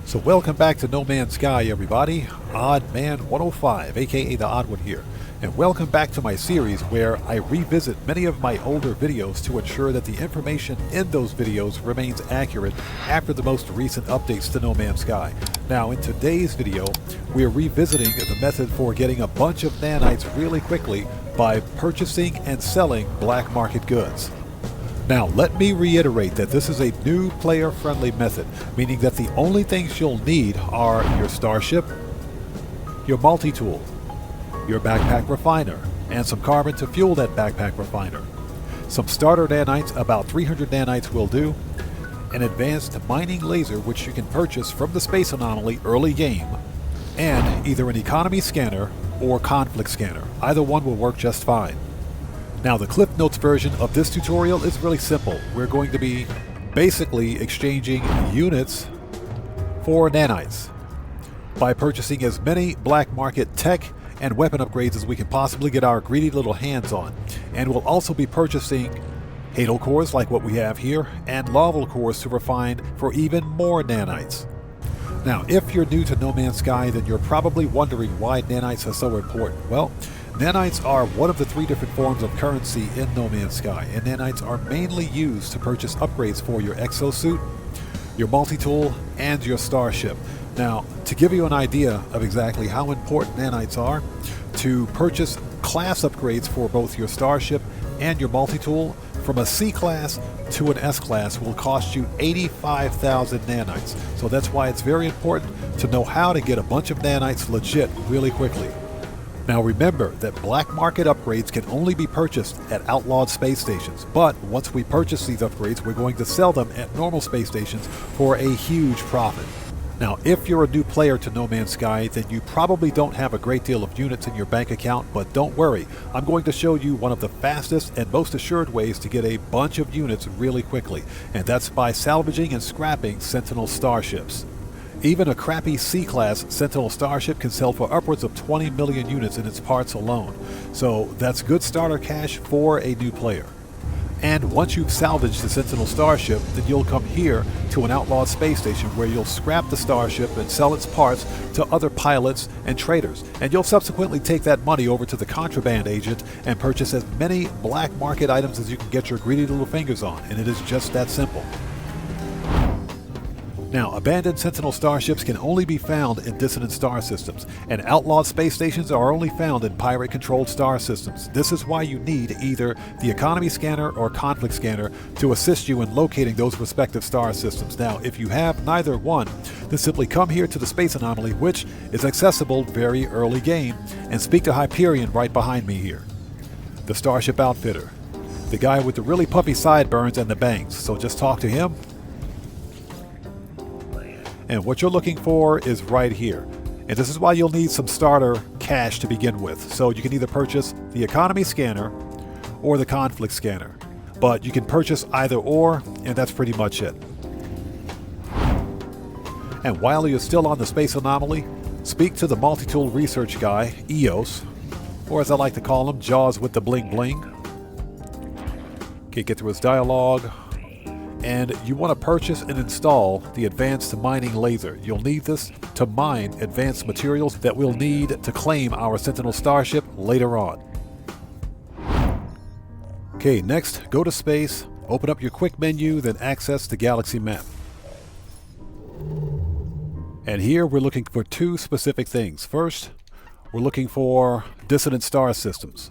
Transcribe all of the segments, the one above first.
So welcome back to No Man's Sky, everybody. Odd Man 105, aka the Odd One here. And welcome back to my series where I revisit many of my older videos to ensure that the information in those videos remains accurate after the most recent updates to No Man's Sky. Now in today's video, we're revisiting the method for getting a bunch of nanites really quickly by purchasing and selling black market goods. Now, let me reiterate that this is a new player-friendly method, meaning that the only things you'll need are your starship, your multi-tool, your backpack refiner, and some carbon to fuel that backpack refiner. Some starter nanites, about 300 nanites will do, an advanced mining laser which you can purchase from the Space Anomaly early game, and either an economy scanner or conflict scanner. Either one will work just fine. Now, the Cliff Notes version of this tutorial is really simple. We're going to be basically exchanging units for nanites by purchasing as many black market tech and weapon upgrades as we can possibly get our greedy little hands on. And we'll also be purchasing Hadal cores like what we have here and Laval cores to refine for even more nanites. Now, if you're new to No Man's Sky, then you're probably wondering why nanites are so important. Well, nanites are one of the three different forms of currency in No Man's Sky, and nanites are mainly used to purchase upgrades for your exosuit, your multi-tool, and your starship. Now, to give you an idea of exactly how important nanites are, to purchase class upgrades for both your starship and your multi-tool from a C class to an S class will cost you 85,000 nanites. So that's why it's very important to know how to get a bunch of nanites legit really quickly. Now remember that black market upgrades can only be purchased at outlawed space stations, but once we purchase these upgrades, we're going to sell them at normal space stations for a huge profit. Now, if you're a new player to No Man's Sky, then you probably don't have a great deal of units in your bank account, but don't worry, I'm going to show you one of the fastest and most assured ways to get a bunch of units really quickly, and that's by salvaging and scrapping Sentinel starships. Even a crappy C-class Sentinel starship can sell for upwards of 20 million units in its parts alone. So that's good starter cash for a new player. And once you've salvaged the Sentinel starship, then you'll come here to an outlawed space station where you'll scrap the starship and sell its parts to other pilots and traders. And you'll subsequently take that money over to the Contraband agent and purchase as many black market items as you can get your greedy little fingers on. And it is just that simple. Now, abandoned Sentinel starships can only be found in Dissonant star systems, and outlawed space stations are only found in pirate-controlled star systems. This is why you need either the economy scanner or conflict scanner to assist you in locating those respective star systems. Now, if you have neither one, then simply come here to the Space Anomaly, which is accessible very early game, and speak to Hyperion right behind me here, the Starship Outfitter, the guy with the really puffy sideburns and the bangs. So just talk to him. And what you're looking for is right here. And this is why you'll need some starter cash to begin with. So you can either purchase the economy scanner or the conflict scanner. But you can purchase either or, and that's pretty much it. And while you're still on the Space Anomaly, speak to the multi-tool research guy, EOS, or as I like to call him, Jaws with the bling bling. Okay, get through his dialogue. And you want to purchase and install the advanced mining laser. You'll need this to mine advanced materials that we'll need to claim our Sentinel starship later on. Okay, next, go to space, open up your quick menu, then access the galaxy map. And here we're looking for two specific things. First, we're looking for dissonant star systems.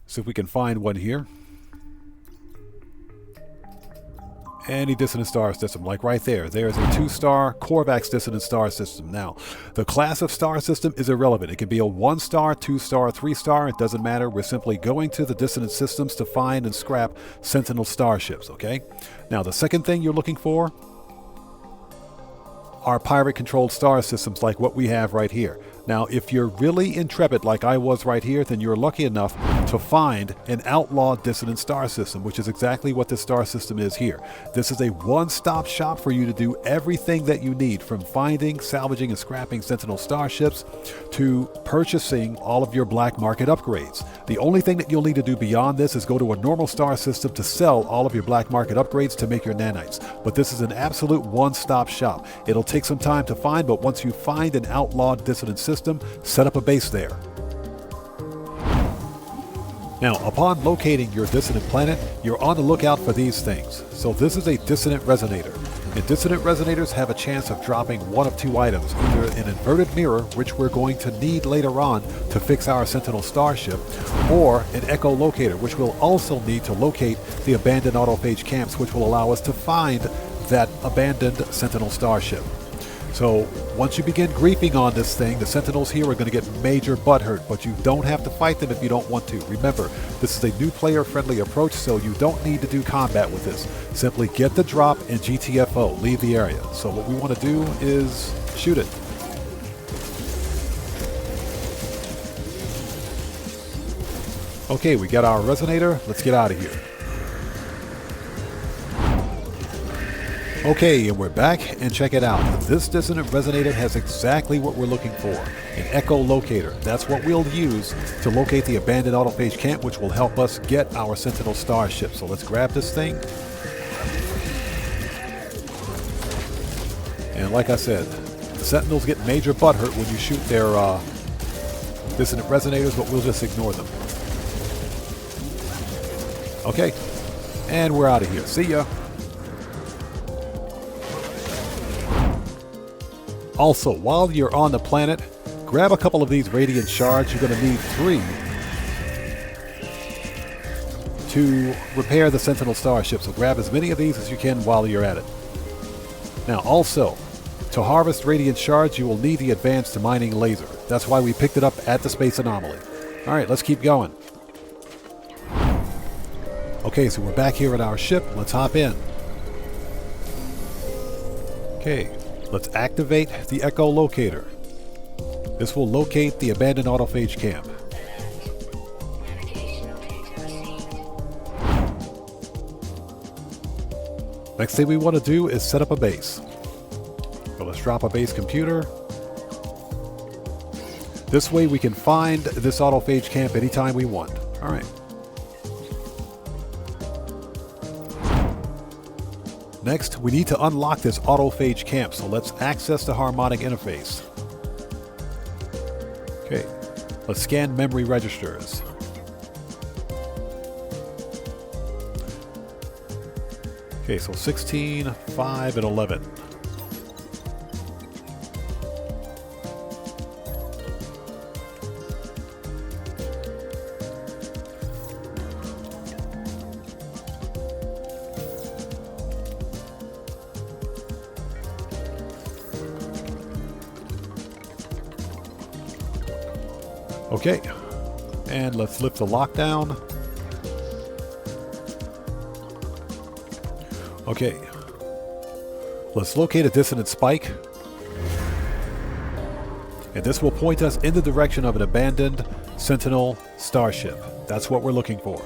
See if we can find one here. Any dissonant star system, like right there. There's a 2-star Corvax dissonant star system. Now, the class of star system is irrelevant. It can be a 1-star, 2-star, 3-star. It doesn't matter. We're simply going to the dissonant systems to find and scrap Sentinel starships, okay? Now, the second thing you're looking for are pirate-controlled star systems like what we have right here. Now, if you're really intrepid like I was right here, then you're lucky enough to find an outlawed dissonant star system, which is exactly what this star system is here. This is a one-stop shop for you to do everything that you need, from finding, salvaging, and scrapping Sentinel starships to purchasing all of your black market upgrades. The only thing that you'll need to do beyond this is go to a normal star system to sell all of your black market upgrades to make your nanites. But this is an absolute one-stop shop. It'll take some time to find, but once you find an outlawed dissonant system, set up a base there. Now, upon locating your dissonant planet, you're on the lookout for these things. So this is a dissonant resonator. And dissonant resonators have a chance of dropping one of two items, either an inverted mirror, which we're going to need later on to fix our Sentinel starship, or an echolocator, which we'll also need to locate the abandoned autophage camps, which will allow us to find that abandoned Sentinel starship. So once you begin griefing on this thing, the Sentinels here are going to get major butthurt, but you don't have to fight them if you don't want to. Remember, this is a new player-friendly approach, so you don't need to do combat with this. Simply get the drop and GTFO, leave the area. So what we want to do is shoot it. Okay, we got our resonator. Let's get out of here. Okay, and we're back, and check it out. This dissonant resonator has exactly what we're looking for, an echolocator. That's what we'll use to locate the abandoned autophage camp, which will help us get our Sentinel starship. So let's grab this thing. And like I said, the Sentinels get major butthurt when you shoot their dissonant resonators, but we'll just ignore them. Okay, and we're out of here. See ya. Also, while you're on the planet, grab a couple of these radiant shards. You're going to need 3 to repair the Sentinel starship. So grab as many of these as you can while you're at it. Now also, to harvest radiant shards, you will need the advanced mining laser. That's why we picked it up at the space anomaly. Alright, let's keep going. Okay, so we're back here at our ship. Let's hop in. Okay. Let's activate the echolocator. This will locate the abandoned autophage camp. Next thing we want to do is set up a base. So let's drop a base computer. This way we can find this autophage camp anytime we want. All right. Next, we need to unlock this autophage camp, so let's access the harmonic interface. Okay, let's scan memory registers. Okay, so 16, 5, and 11. Okay, and let's lift the lockdown. Okay, let's locate a dissonant spike. And this will point us in the direction of an abandoned Sentinel starship. That's what we're looking for.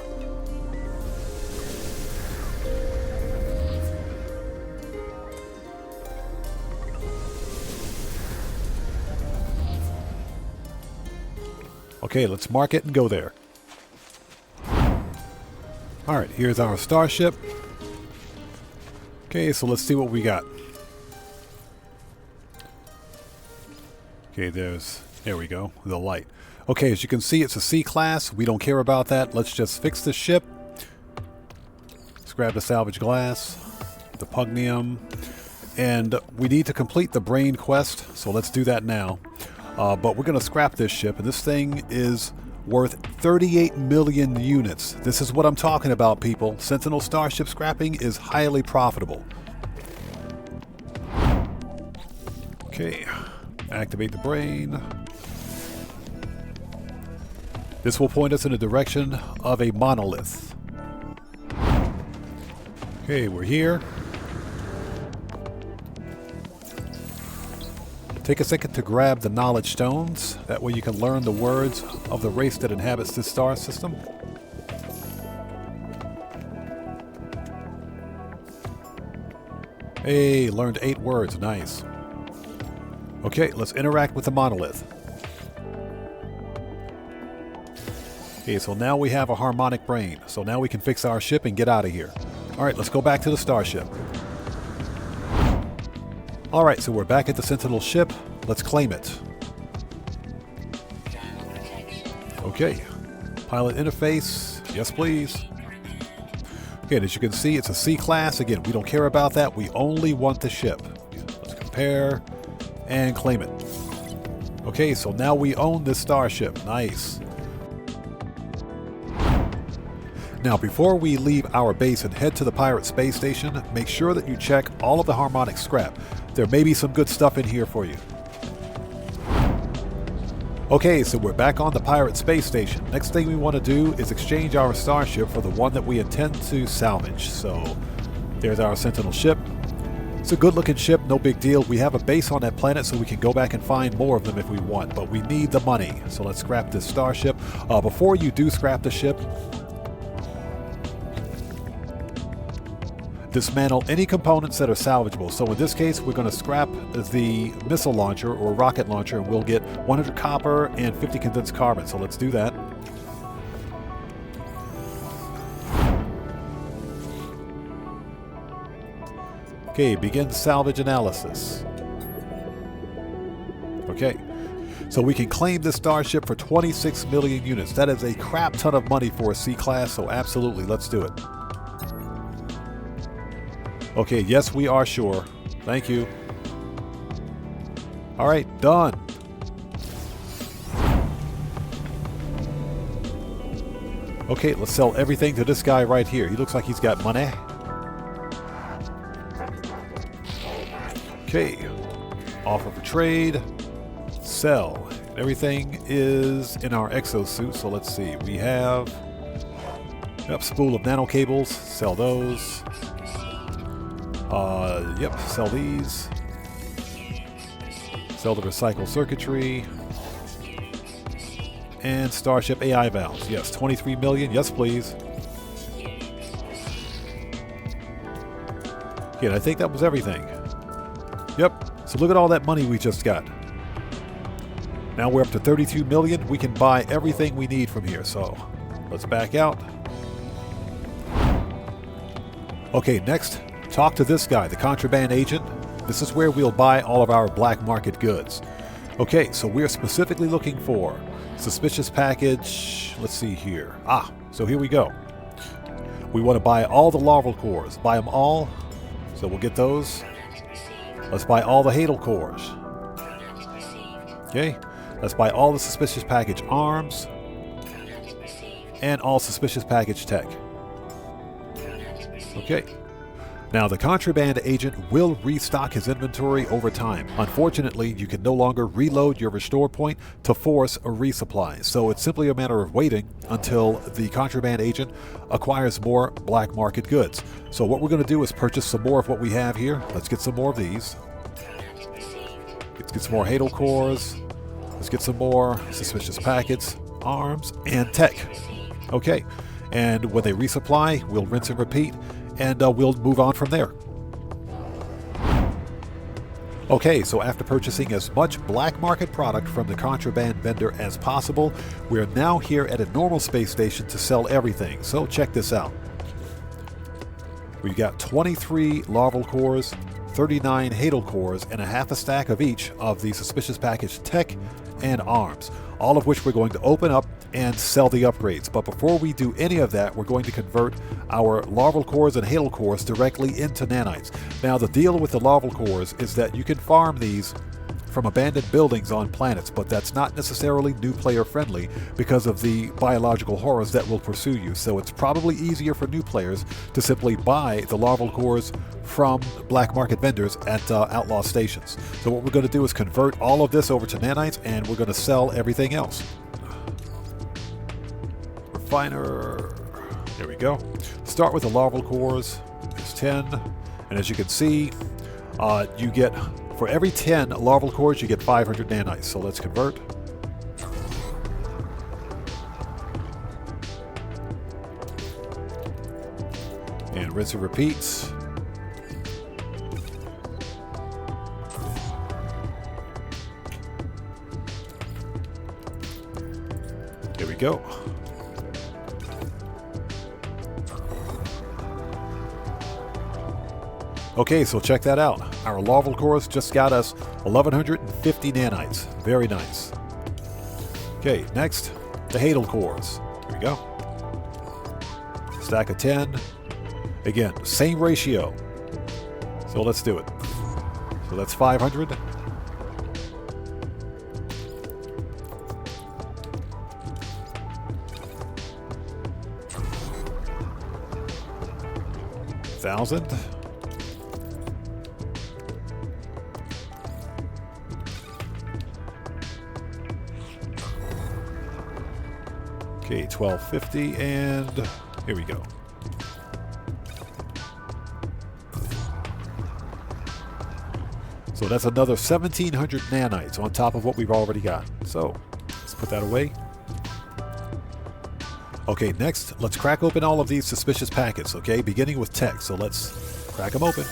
Okay, let's mark it and go there. Alright, here's our starship. Okay, so let's see what we got. Okay, there we go, the light. Okay, as you can see, it's a C-class. We don't care about that. Let's just fix the ship. Let's grab the salvage glass, the pugnium, and we need to complete the brain quest, so let's do that now. But we're going to scrap this ship, and this thing is worth 38 million units. This is what I'm talking about, people. Sentinel starship scrapping is highly profitable. Okay, activate the brain. This will point us in the direction of a monolith. Okay, we're here. Take a second to grab the knowledge stones. That way you can learn the words of the race that inhabits this star system. Hey, learned 8 words. Nice. Okay, let's interact with the monolith. Okay, so now we have a harmonic brain. So now we can fix our ship and get out of here. Alright, let's go back to the starship. Alright, so we're back at the Sentinel ship. Let's claim it. Okay. Pilot interface. Yes, please. Okay, and as you can see, it's a C class. Again, we don't care about that. We only want the ship. Let's compare and claim it. Okay, so now we own this starship. Nice. Now, before we leave our base and head to the pirate space station, make sure that you check all of the harmonic scrap. There may be some good stuff in here for you. Okay, so we're back on the pirate space station. Next thing we want to do is exchange our starship for the one that we intend to salvage. So, there's our Sentinel ship. It's a good looking ship, no big deal. We have a base on that planet so we can go back and find more of them if we want, but we need the money. So let's scrap this starship. Before you do scrap the ship, dismantle any components that are salvageable. So in this case, we're going to scrap the missile launcher or rocket launcher, and we'll get 100 copper and 50 condensed carbon. So let's do that. Okay, begin salvage analysis. Okay, so we can claim this starship for 26 million units. That is a crap ton of money for a C-class, so absolutely, let's do it. Okay, yes, we are sure. Thank you. All right, done. Okay, let's sell everything to this guy right here. He looks like he's got money. Okay, offer for trade, sell. Everything is in our exosuit, so let's see. We have spool of nano cables, sell those. Yep, sell these. Sell the recycled circuitry. And Starship AI valves. Yes, 23 million. Yes, please. Okay, I think that was everything. Yep, so look at all that money we just got. Now we're up to 32 million. We can buy everything we need from here, so let's back out. Okay, next, talk to this guy, the contraband agent. This is where we'll buy all of our black market goods. Okay, so we're specifically looking for suspicious package. Let's see here. So here we go. We want to buy all the larval cores. Buy them all. So we'll get those. Let's buy all the Hadal cores. Okay. Let's buy all the suspicious package arms. And all suspicious package tech. Okay. Now, the contraband agent will restock his inventory over time. Unfortunately, you can no longer reload your restore point to force a resupply. So it's simply a matter of waiting until the contraband agent acquires more black market goods. So what we're going to do is purchase some more of what we have here. Let's get some more of these. Let's get some more Hadal cores. Let's get some more suspicious packets, arms, and tech. Okay, and when they resupply, we'll rinse and repeat. And we'll move on from there. Okay, so after purchasing as much black market product from the contraband vendor as possible, we're now here at a normal space station to sell everything. So check this out. We got 23 larval cores, 39 Hadal cores, and a half a stack of each of the suspicious package tech and arms, all of which we're going to open up and sell the upgrades. But before we do any of that, we're going to convert our larval cores and Hadal cores directly into nanites. Now, the deal with the larval cores is that you can farm these from abandoned buildings on planets, but that's not necessarily new player friendly because of the biological horrors that will pursue you. So it's probably easier for new players to simply buy the larval cores from black market vendors at outlaw stations. So what we're going to do is convert all of this over to nanites, and we're going to sell everything else. Refiner. There we go. Start with the larval cores. It's 10. And as you can see, you get, for every 10 larval cores, you get 500 nanites. So let's convert. And rinse and repeat. we go. Okay, so check that out. Our larval cores just got us 1,150 nanites. Very nice. Okay, next, the hadal cores. Here we go. Stack of 10. Again, same ratio. So let's do it. So that's 500. $1,000. Okay, 1,250, and here we go. So that's another 1,700 nanites on top of what we've already got. So let's put that away. Okay, next, let's crack open all of these suspicious packets, okay? Beginning with text, so let's crack them open.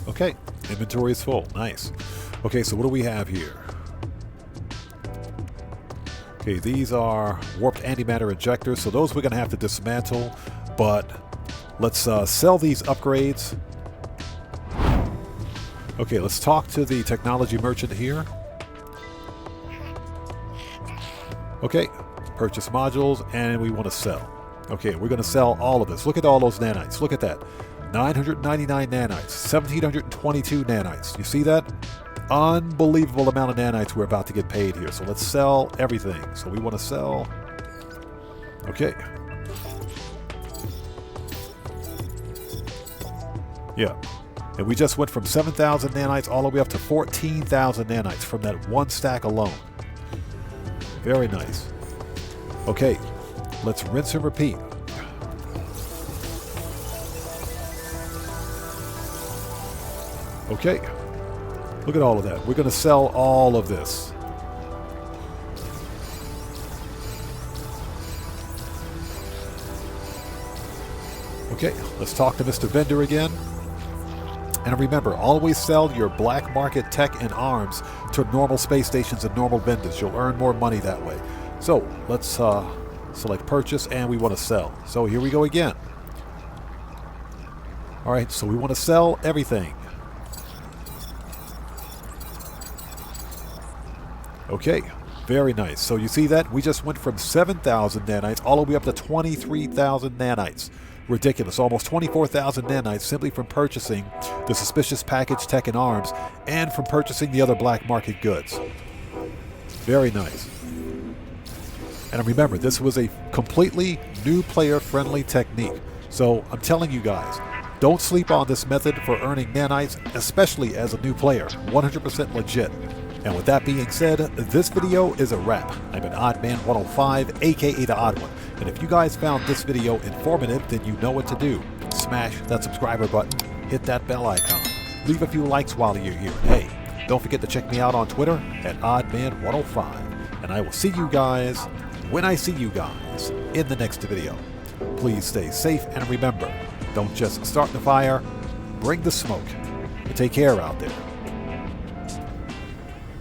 Okay, inventory is full. Nice. Okay, so what do we have here? Okay, these are warped antimatter injectors, so those we're going to have to dismantle, but let's sell these upgrades. Okay, let's talk to the technology merchant here. Okay, purchase modules, and we want to sell. Okay, we're going to sell all of this. Look at all those nanites. Look at that. 999 nanites, 1,722 nanites. You see that? Unbelievable amount of nanites we're about to get paid here. So let's sell everything. So we want to sell. Okay. Yeah. And we just went from 7,000 nanites all the way up to 14,000 nanites from that one stack alone. Very nice. Okay, let's rinse and repeat. Okay, look at all of that. We're going to sell all of this. Okay, let's talk to Mr. Vendor again. And remember, always sell your black market tech and arms to normal space stations and normal vendors. You'll earn more money that way. So let's select purchase, and we want to sell. So here we go again. All right, so we want to sell everything. Okay, very nice. So you see that? We just went from 7,000 nanites all the way up to 23,000 nanites. Ridiculous. Almost 24,000 nanites simply from purchasing the suspicious package tech and arms and from purchasing the other black market goods. Very nice. And remember, this was a completely new player friendly technique. So I'm telling you guys, don't sleep on this method for earning nanites, especially as a new player. 100% legit. And with that being said, this video is a wrap. I'm an Oddman105, aka the Odd One. And if you guys found this video informative, then you know what to do. Smash that subscriber button, hit that bell icon, leave a few likes while you're here. Hey, don't forget to check me out on Twitter at Oddman105. And I will see you guys when I see you guys in the next video. Please stay safe, and remember, don't just start the fire, bring the smoke. And take care out there.